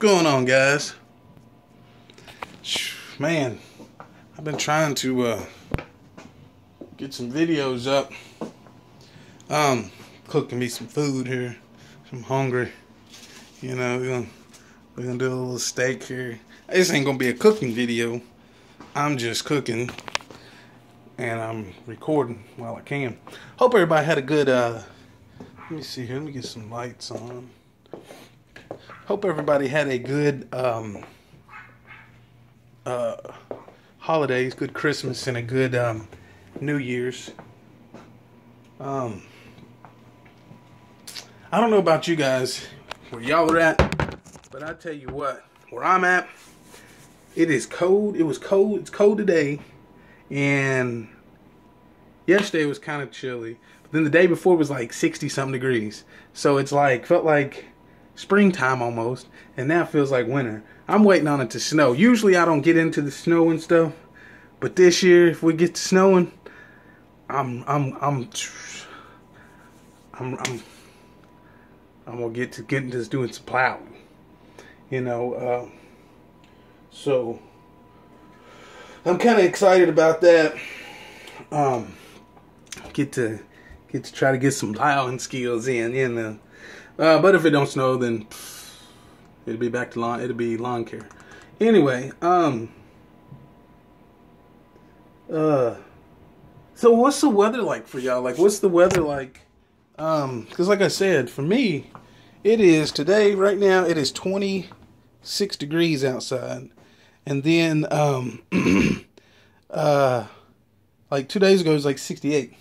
going on, guys? Man, I've been trying to get some videos up. Cooking me some food here. I'm hungry. You know, we're gonna do a little steak here. This ain't gonna be a cooking video. I'm just cooking, and I'm recording while I can. Hope everybody had a good. Let me see here. Let me get some lights on. Hope everybody had a good holidays, good Christmas, and a good New Year's. I don't know about you guys, where y'all are at, but I tell you what, where I'm at, it is cold. It was cold. It's cold today, and yesterday was kind of chilly. But then the day before was like 60-something degrees. So it's like, felt like springtime almost, and now it feels like winter. I'm waiting on it to snow. Usually I don't get into the snow and stuff, but this year, if we get to snowing, I'm gonna get to doing some plowing, you know. So I'm kind of excited about that. Get to try to get some plowing skills in, you know. But if it don't snow, then it'll be back to lawn. It'll be lawn care. Anyway, so what's the weather like for y'all? Like, what's the weather like? Because like I said, for me, it is today, right now, it is 26 degrees outside. And then, like 2 days ago, it was like 68.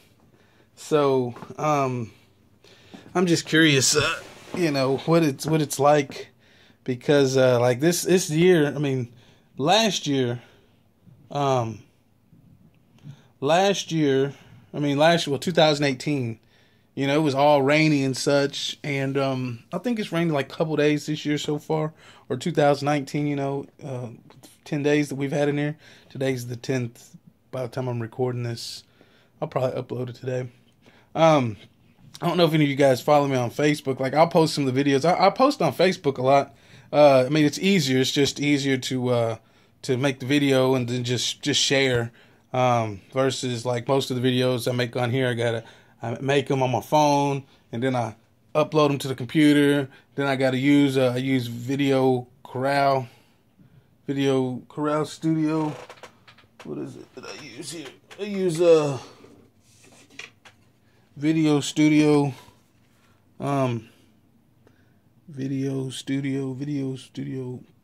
So, I'm just curious, you know, what it's like, because, like this year, I mean, last year, well, 2018, you know, it was all rainy and such, and I think it's rained like a couple days this year so far, or 2019, you know, 10 days that we've had in here. Today's the 10th. By the time I'm recording this, I'll probably upload it today. I don't know if any of you guys follow me on Facebook. Like, I'll post some of the videos. I post on Facebook a lot. I mean, it's easier. It's just easier to make the video and then just share. Versus like most of the videos I make on here, I make them on my phone, and then I upload them to the computer. Then I gotta use I use Video Corral Studio. What is it that I use here? I use Video Studio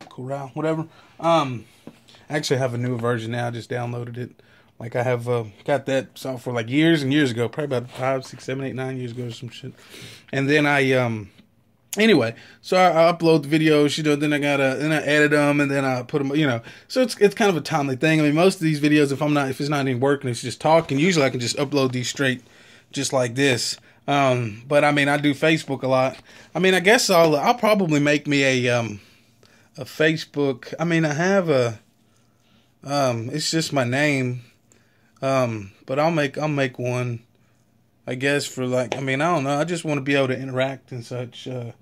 Corral, whatever. I actually have a newer version now. I just downloaded it. Like, I have got that software like years and years ago, probably about 5, 6, 7, 8, 9 years ago or some shit. And then anyway, so I upload the videos, you know, then I edit them, and then I put them, you know. So it's kind of a timely thing. I mean, most of these videos, if it's not even working, it's just talking. Usually I can just upload these straight, just like this. But I mean, I do Facebook a lot. I mean, I guess I'll probably make me a Facebook. I mean, I have it's just my name. But I'll make one, I guess, for like, I mean, I don't know. I just want to be able to interact and such a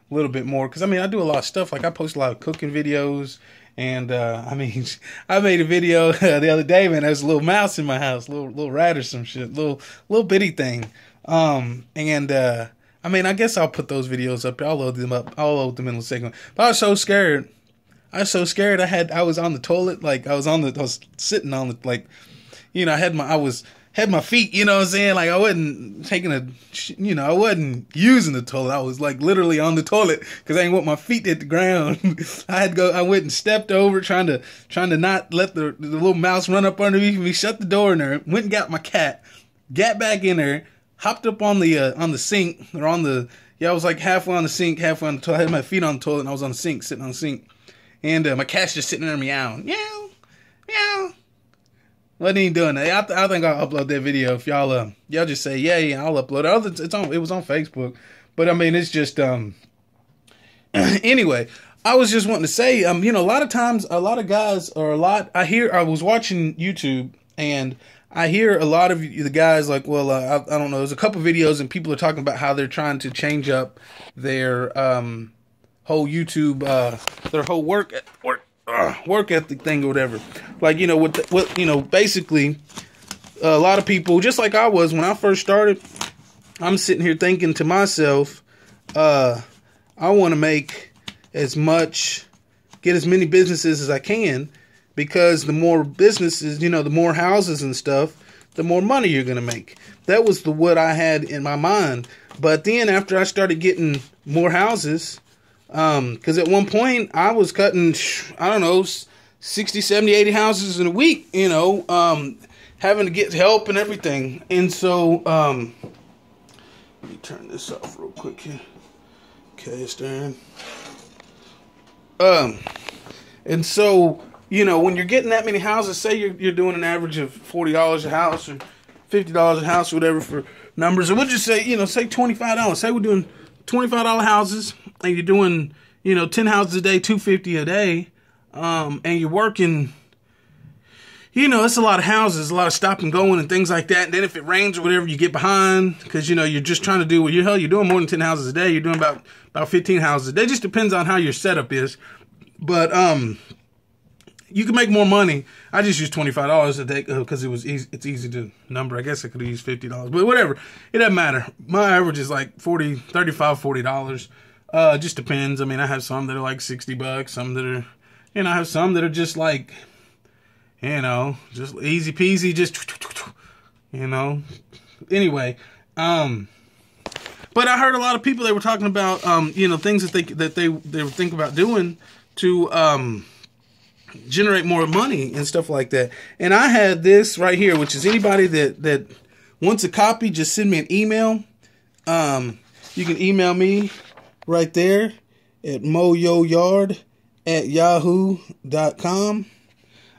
little bit more. Because, I mean, I do a lot of stuff. Like, I post a lot of cooking videos. And, I mean, I made a video the other day, man. There's a little mouse in my house, little rat or some shit, little bitty thing. I mean, I guess I'll put those videos up. I'll load them up. I'll load them in a second. But I was so scared. I was on the toilet. Like, I was sitting on the, like, you know, I had my feet, you know what I'm saying? Like, I wasn't I wasn't using the toilet. I was like literally on the toilet because I didn't want my feet to hit the ground. I went and stepped over, trying to not let the little mouse run up underneath me, shut the door in there, went and got my cat, got back in there, hopped up on the sink, or I was like halfway on the sink, halfway on the toilet. I had my feet on the toilet and I was on the sink, sitting on the sink. And my cat's just sitting there meowing. Meow, meow. Wasn't even doing that. I think I'll upload that video. If y'all just say yeah, I'll upload it. It was on Facebook, but I mean, it's just anyway. I was just wanting to say, you know, a lot of times, a lot of guys, I was watching YouTube, and I hear a lot of the guys like, well, I don't know. There's a couple videos and people are talking about how they're trying to change up their whole YouTube, their whole work ethic thing or whatever. Like, you know, what you know, basically, a lot of people, just like I was when I first started, I'm sitting here thinking to myself, I want to make get as many businesses as I can, because the more businesses, you know, the more houses and stuff, the more money you're going to make. That was what I had in my mind. But then after I started getting more houses, because at one point I was cutting, I don't know, 60, 70, 80 houses in a week, you know, having to get help and everything. And so, let me turn this off real quick here. Okay, it's done. And so, you know, when you're getting that many houses, say you're doing an average of $40 a house or $50 a house or whatever for numbers, or we'll just say, you know, say $25. Say we're doing $25 houses, and you're doing, you know, 10 houses a day, $250 a day, and you're working, you know, it's a lot of houses, a lot of stop and going and things like that. And then if it rains or whatever, you get behind because, you know, you're just trying to do you're doing more than 10 houses a day. You're doing about 15 houses a day. It just depends on how your setup is. But you can make more money. I just used $25 a day because it's easy to number. I guess I could have used $50, but whatever. It doesn't matter. My average is like $35, $40. Just depends. I mean, I have some that are like $60. Some that are, you know, I have some that are just like, you know, just easy peasy, just, you know. Anyway, but I heard a lot of people, they were talking about, you know, things that they were thinking about doing to generate more money and stuff like that. And I had this right here, which is anybody that wants a copy, just send me an email. You can email me right there at moyoyard@yahoo.com.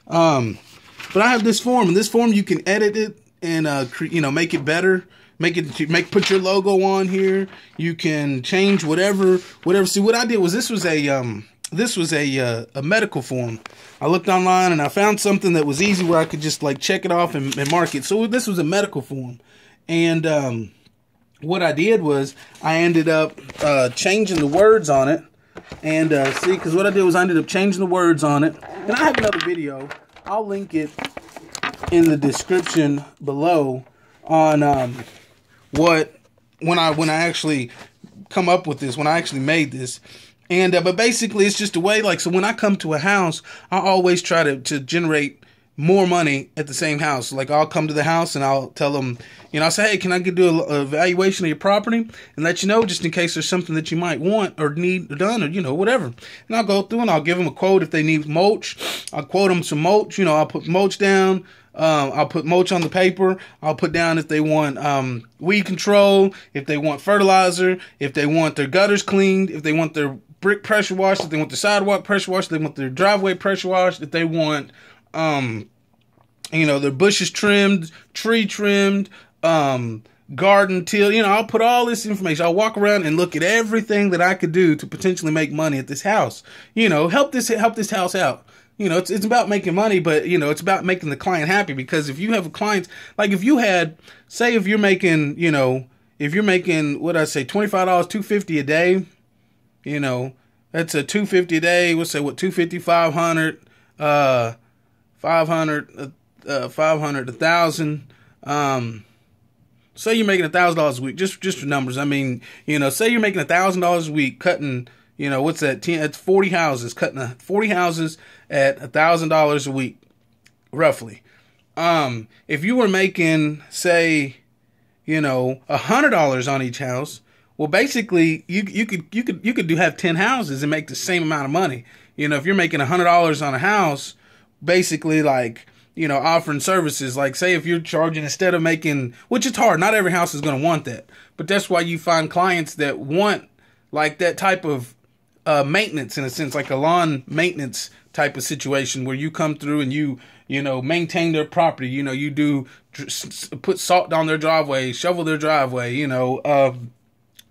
But I have this form, and this form you can edit it and you know, make it better. Put your logo on here. You can change whatever. See, what I did was this was a medical form. I looked online and I found something that was easy where I could just like check it off and mark it. So this was a medical form, and what I did was I ended up changing the words on it. And see, because what I did was I ended up changing the words on it, and I have another video. I'll link it in the description below on when I actually come up with this, when I actually made this. And but basically it's just a way, like, so when I come to a house, I always try to generate more money at the same house. Like, I'll come to the house and I'll tell them, you know, I'll say, hey, can I do a evaluation of your property and let you know, just in case there's something that you might want or need done, or, you know, whatever. And I'll go through and I'll give them a quote if they need mulch. I'll quote them some mulch. You know, I'll put mulch down. I'll put mulch on the paper. I'll put down if they want weed control, if they want fertilizer, if they want their gutters cleaned, if they want their brick pressure washed, if they want the sidewalk pressure washed, if they want their driveway pressure washed, if they want you know, their bushes trimmed, tree trimmed, garden tilled. You know, I'll put all this information. I'll walk around and look at everything that I could do to potentially make money at this house. You know, help this house out. You know, it's about making money, but, you know, it's about making the client happy. Because if you have a client, like if you had, say if you're making, you know, if you're making, what I say, $25, $250 a day, you know, that's a $250 a day. We'll say what, $250, $500, $500, $1,000. Say you're making $1,000 a week, just for numbers. I mean, you know, say you're making $1,000 a week cutting, you know, what's that? That's 40 houses, cutting 40 houses at $1,000 a week, roughly. If you were making, say, you know, $100 on each house, well, basically you could have 10 houses and make the same amount of money. You know, if you're making $100 on a house, basically, like, you know, offering services, like, say if you're charging, instead of making, which it's hard, not every house is going to want that, but that's why you find clients that want like that type of maintenance, in a sense, like a lawn maintenance type of situation, where you come through and you know, maintain their property. You know, you do put salt down their driveway, shovel their driveway, you know,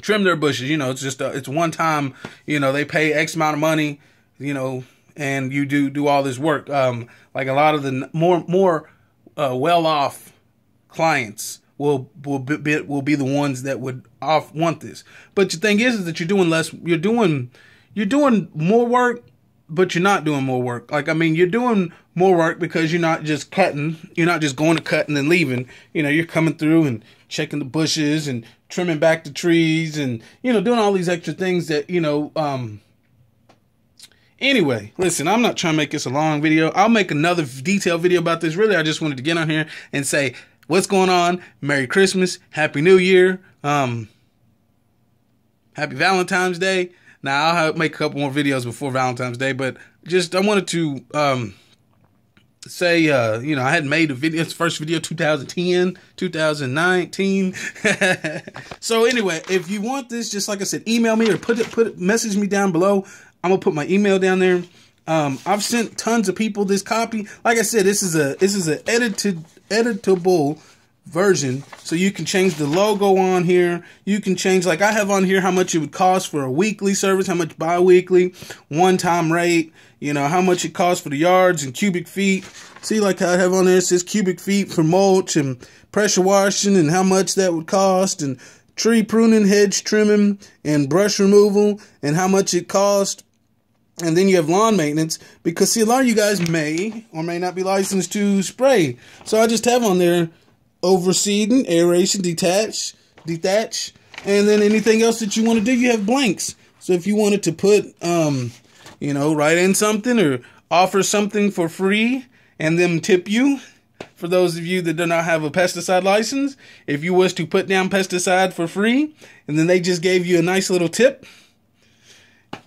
trim their bushes. You know, it's just it's one time, you know, they pay X amount of money, you know, and you do all this work. Like a lot of the more well-off clients will be the ones that would want this. But the thing is that you're doing less. You're doing you're doing more work, but you're not doing more work. Like, I mean, you're doing more work because you're not just cutting. You're not just going to cut and then leaving. You know, you're coming through and checking the bushes and trimming back the trees and, you know, doing all these extra things that, you know, anyway, listen, I'm not trying to make this a long video. I'll make another detailed video about this. Really, I just wanted to get on here and say, what's going on? Merry Christmas. Happy New Year. Happy Valentine's Day. Now, I'll make a couple more videos before Valentine's Day, but just I wanted to say, you know, I hadn't made a video. It's the first video 2010, 2019. So anyway, if you want this, just like I said, email me or message me down below. I'm gonna put my email down there. I've sent tons of people this copy. Like I said, this is a editable version, so you can change the logo on here. You can change, like I have on here, how much it would cost for a weekly service, how much bi-weekly, one-time rate, you know, how much it costs for the yards and cubic feet. See, like I have on there, it says cubic feet for mulch and pressure washing and how much that would cost, and tree pruning, hedge trimming, and brush removal, and how much it cost. And then you have lawn maintenance, because see, a lot of you guys may or may not be licensed to spray. So I just have on there overseeding, aeration, detach, and then anything else that you want to do, you have blanks. So if you wanted to put, you know, write in something or offer something for free and then tip you, for those of you that do not have a pesticide license, if you was to put down pesticide for free and then they just gave you a nice little tip,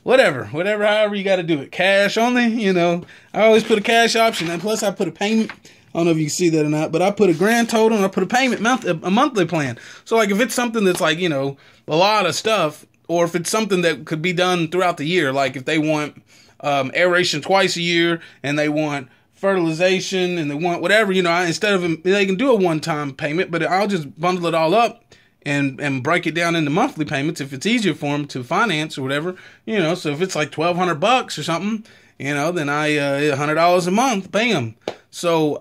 whatever, however you got to do it. Cash only, you know. I always put a cash option, and plus I put a payment. I don't know if you can see that or not, but I put a grand total and I put a payment a monthly plan. So like if it's something that's like, you know, a lot of stuff, or if it's something that could be done throughout the year, like if they want aeration twice a year and they want fertilization and they want whatever, you know, instead of they can do a one-time payment, but I'll just bundle it all up and break it down into monthly payments if it's easier for them to finance or whatever, you know. So if it's like $1,200 or something, you know, then I $100 a month, bam. So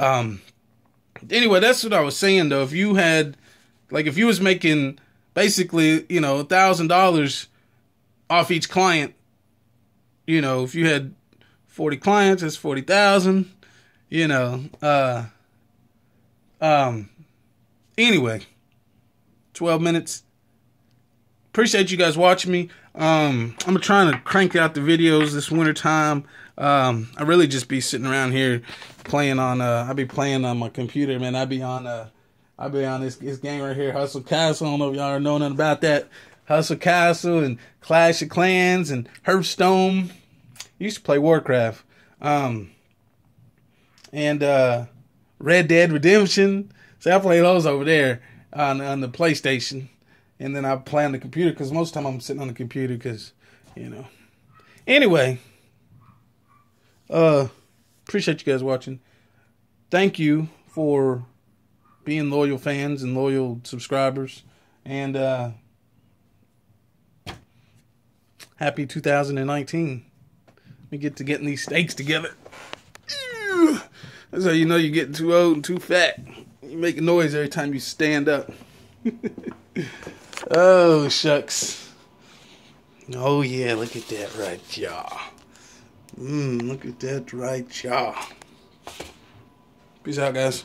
anyway, that's what I was saying though. If you had, like, if you was making basically, you know, $1,000 off each client, you know, if you had 40 clients, that's 40,000, you know. Anyway, 12 minutes. Appreciate you guys watching me. I'm trying to crank out the videos this winter time. I really just be sitting around here playing on I be playing on my computer, man. I be on this game right here, Hustle Castle. I don't know if y'all know nothing about that. Hustle Castle and Clash of Clans and Hearthstone. Used to play Warcraft. And Red Dead Redemption. So I play those over there on the PlayStation. And then I play on the computer, because most of the time I'm sitting on the computer because, you know. Anyway, appreciate you guys watching. Thank you for being loyal fans and loyal subscribers. And happy 2019. We get to getting these steaks together. That's how you know you're getting too old and too fat. You make a noise every time you stand up. Oh, shucks. Oh, yeah, look at that right jaw. Look at that right jaw. Peace out, guys.